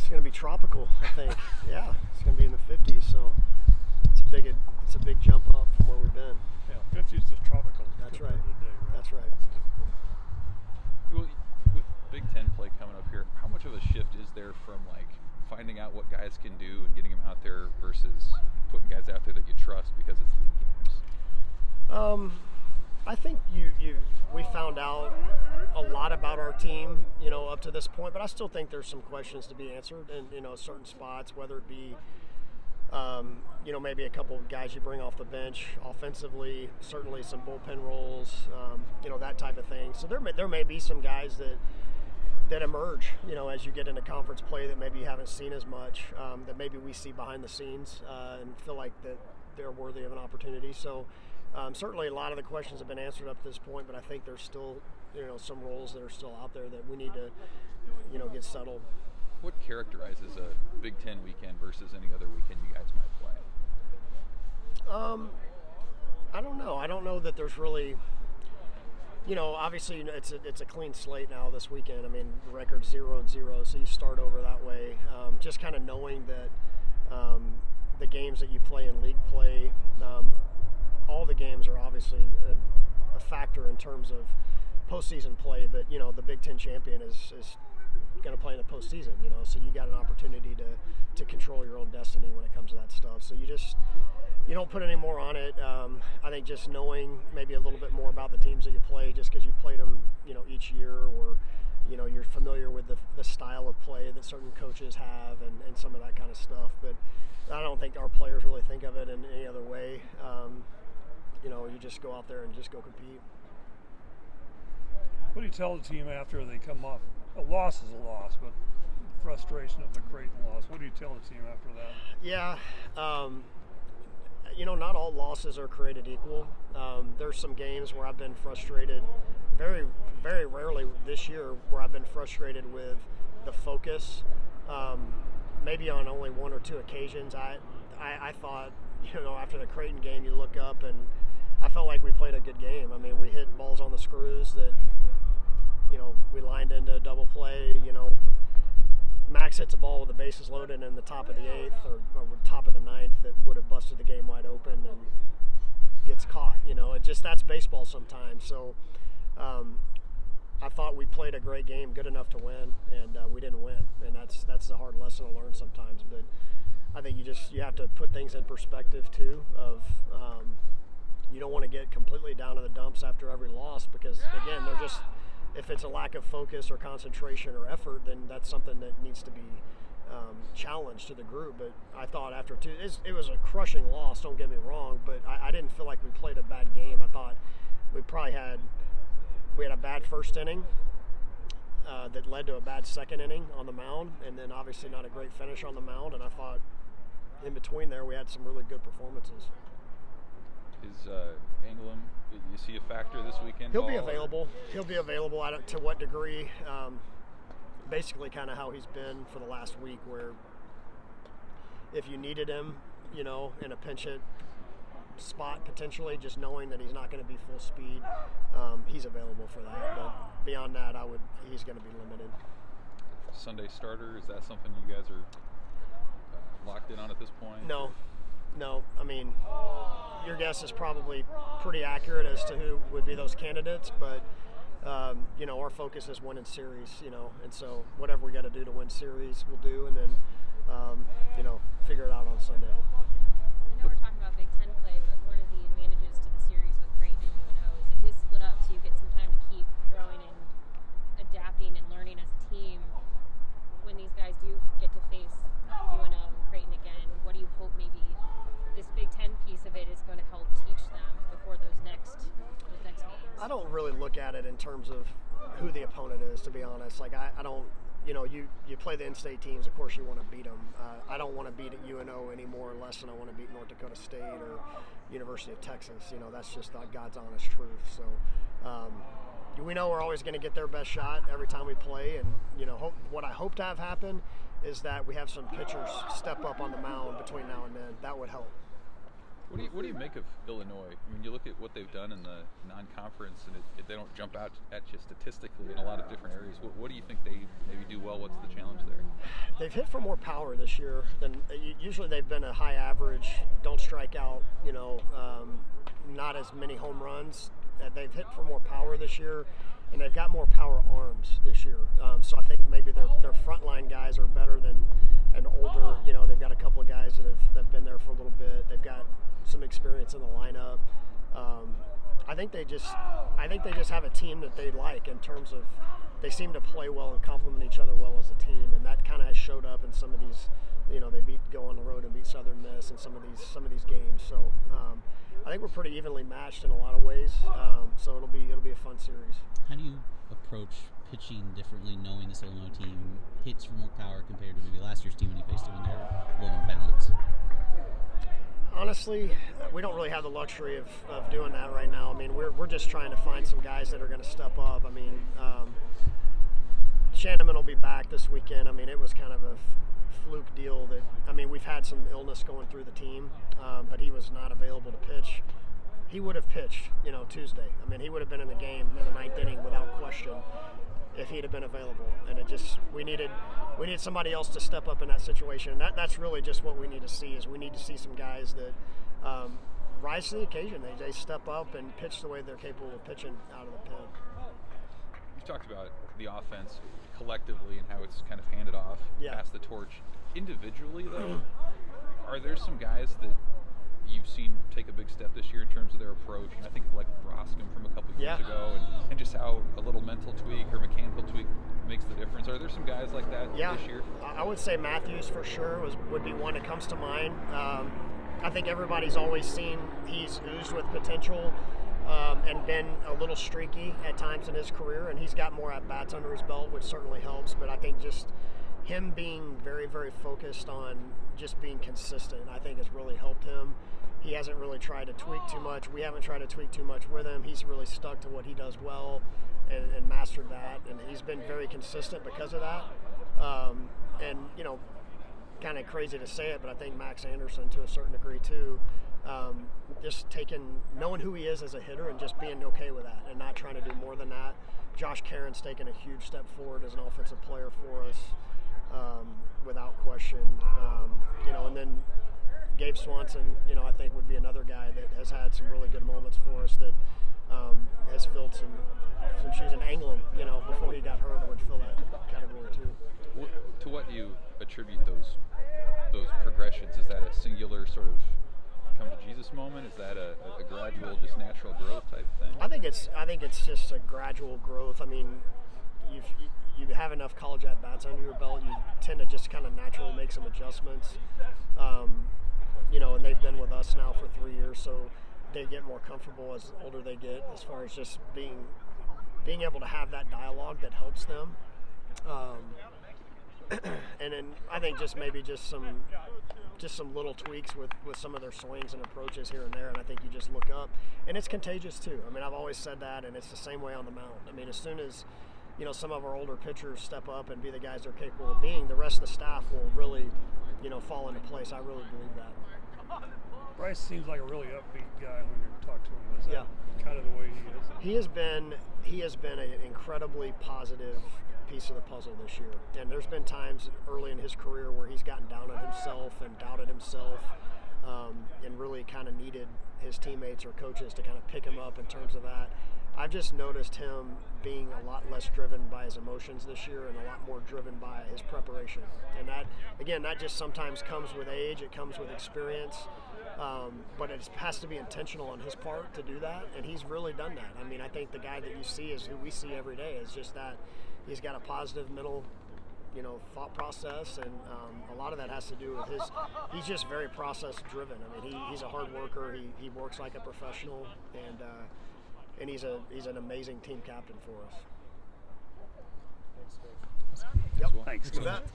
It's going to be tropical, I think. Yeah, it's going to be in the 50s, so it's a big jump up from where we've been. Yeah, 50s to tropical. That's right. Today, right. That's right. Well, with Big Ten play coming up here, how much of a shift is there from like finding out what guys can do and getting them out there versus putting guys out there that you trust because it's league games? I think we found out a lot about our team, up to this point, but I still think there's some questions to be answered in, certain spots, whether it be, maybe a couple of guys you bring off the bench offensively, certainly some bullpen roles, that type of thing. So there may be some guys that emerge, as you get into conference play that maybe you haven't seen as much, that maybe we see behind the scenes and feel like that they're worthy of an opportunity. So certainly a lot of the questions have been answered up to this point, but I think there's still, some roles that are still out there that we need to, get settled. What characterizes a Big Ten weekend versus any other weekend you guys might play? I don't know. I don't know that there's really, obviously it's a clean slate now this weekend. I mean, the record's 0-0, so you start over that way. Just kind of knowing that the games that you play in league play, all the games are obviously a factor in terms of postseason play, but the Big Ten champion is going to play in the postseason, so you got an opportunity to control your own destiny when it comes to that stuff. So you don't put any more on it. I think just knowing maybe a little bit more about the teams that you play, just because you played them, each year, or you're familiar with the style of play that certain coaches have and some of that kind of stuff. But I don't think our players really think of it in any other way. You just go out there and just go compete. What do you tell the team after they come off? A loss is a loss, but the frustration of the Creighton loss, what do you tell the team after that? Yeah, not all losses are created equal. There's some games where I've been frustrated, very, very rarely this year, where I've been frustrated with the focus. Maybe on only one or two occasions. I thought, after the Creighton game, you look up and I felt like we played a good game. I mean, we hit balls on the screws that, we lined into a double play. Max hits a ball with the bases loaded in the top of the 8th or top of the 9th that would have busted the game wide open and gets caught. That's baseball sometimes. So I thought we played a great game, good enough to win, and we didn't win. And that's a hard lesson to learn sometimes. But I think you have to put things in perspective too. Of you don't want to get completely down to the dumps after every loss, because again, if it's a lack of focus or concentration or effort, then that's something that needs to be challenged to the group. But I thought after two, it was a crushing loss, don't get me wrong, but I didn't feel like we played a bad game. I thought we had a bad first inning that led to a bad second inning on the mound, and then obviously not a great finish on the mound. And I thought in between there we had some really good performances. Is Anglem, you see a factor this weekend? He'll be available. He'll be available. To what degree? Basically kind of how he's been for the last week, where if you needed him, in a pinch hit spot potentially, just knowing that he's not going to be full speed, he's available for that. But beyond that, he's going to be limited. Sunday starter, is that something you guys are locked in on at this point? No. I mean, your guess is probably pretty accurate as to who would be those candidates, but our focus is winning series, and so whatever we got to do to win series, we'll do, and then figure it out on Sunday. I know we're talking about Big Ten play, but one of the advantages to the series with Creighton and UNO is it is split up, so you get some time to keep growing and adapting and learning as a team. When these guys do get to face UNO and Creighton again, what do you hope maybe this Big Ten piece of it is going to help teach them before those next games? I don't really look at it in terms of who the opponent is, to be honest. Like I don't, you play the in-state teams, of course you want to beat them. I don't want to beat UNO any more or less than I want to beat North Dakota State or University of Texas. That's just God's honest truth. So we know we're always going to get their best shot every time we play, and what I hope to have happen is that we have some pitchers step up on the mound between now and then. That would help. What do you make of Illinois? I mean, you look at what they've done in the non-conference, and they don't jump out at you statistically in a lot of different areas. What do you think they maybe do well? What's the challenge there? They've hit for more power this year than usually. They've been a high average, don't strike out, not as many home runs. They've hit for more power this year, and they've got more power arms this year. So I think maybe their frontline guys are better than an older. They've got a couple of guys that have been there for a little bit. They've got some experience in the lineup. I think they just have a team that they like in terms of they seem to play well and complement each other well as a team, and that kind of has showed up in some of these. They go on the road and beat Southern Miss in some of these games. So I think we're pretty evenly matched in a lot of ways. So it'll be a fun series. How do you approach pitching differently, knowing this Illinois team hits for more power compared to maybe last year's team when you faced them when they're a little more balanced? Honestly, we don't really have the luxury of doing that right now. I mean, we're just trying to find some guys that are going to step up. I mean, Shanneman will be back this weekend. I mean, it was kind of a fluke deal we've had some illness going through the team, but he was not available to pitch. He would have pitched, Tuesday. I mean, he would have been in the game in the ninth inning without question if he'd have been available. And we needed somebody else to step up in that situation. And that's really just what we need to see is we need to see some guys that rise to the occasion. They step up and pitch the way they're capable of pitching out of the pen. You talked about the offense collectively and how it's kind of handed off, passed the torch. Individually, though, are there some guys that you've seen take a big step this year in terms of their approach? And I think of like Broscom from a couple of years ago, and just how a little mental tweak or mechanical tweak makes the difference. Are there some guys like that this year? I would say Matthews for sure would be one that comes to mind. I think everybody's always seen he's oozed with potential and been a little streaky at times in his career, and he's got more at-bats under his belt, which certainly helps. But I think just him being very, very focused on just being consistent, I think has really helped him. He hasn't really tried to tweak too much. We haven't tried to tweak too much with him. He's really stuck to what he does well and mastered that, and he's been very consistent because of that. And, kind of crazy to say it, but I think Max Anderson to a certain degree too, just knowing who he is as a hitter and just being okay with that and not trying to do more than that. Josh Caron's taken a huge step forward as an offensive player for us. Without question, and then Gabe Swanson, I think would be another guy that has had some really good moments for us that has filled some shoes. And Anglem, before he got hurt, would fill that category too. To what do you attribute those progressions? Is that a singular sort of come to Jesus moment? Is that a gradual, just natural growth type thing? I think it's just a gradual growth. I mean, you have enough college at-bats under your belt, you tend to just kind of naturally make some adjustments. And they've been with us now for 3 years, so they get more comfortable as older they get as far as just being able to have that dialogue that helps them. And then I think just some little tweaks with some of their swings and approaches here and there, and I think you just look up. And it's contagious too. I mean, I've always said that, and it's the same way on the mound. I mean, as soon as some of our older pitchers step up and be the guys they're capable of being, the rest of the staff will really, fall into place. I really believe that. Bryce seems like a really upbeat guy when you talk to him. Is that kind of the way he is? He has been an incredibly positive piece of the puzzle this year. And there's been times early in his career where he's gotten down on himself and doubted himself, and really kind of needed his teammates or coaches to kind of pick him up in terms of that. I've just noticed him being a lot less driven by his emotions this year and a lot more driven by his preparation. And that just sometimes comes with age, it comes with experience, but it has to be intentional on his part to do that, and he's really done that. I mean, I think the guy that you see is who we see every day. Is just that he's got a positive mental thought process, and a lot of that has to do with he's just very process driven. I mean, he's a hard worker, he works like a professional, and he's an amazing team captain for us. Yep. Thanks. You bet.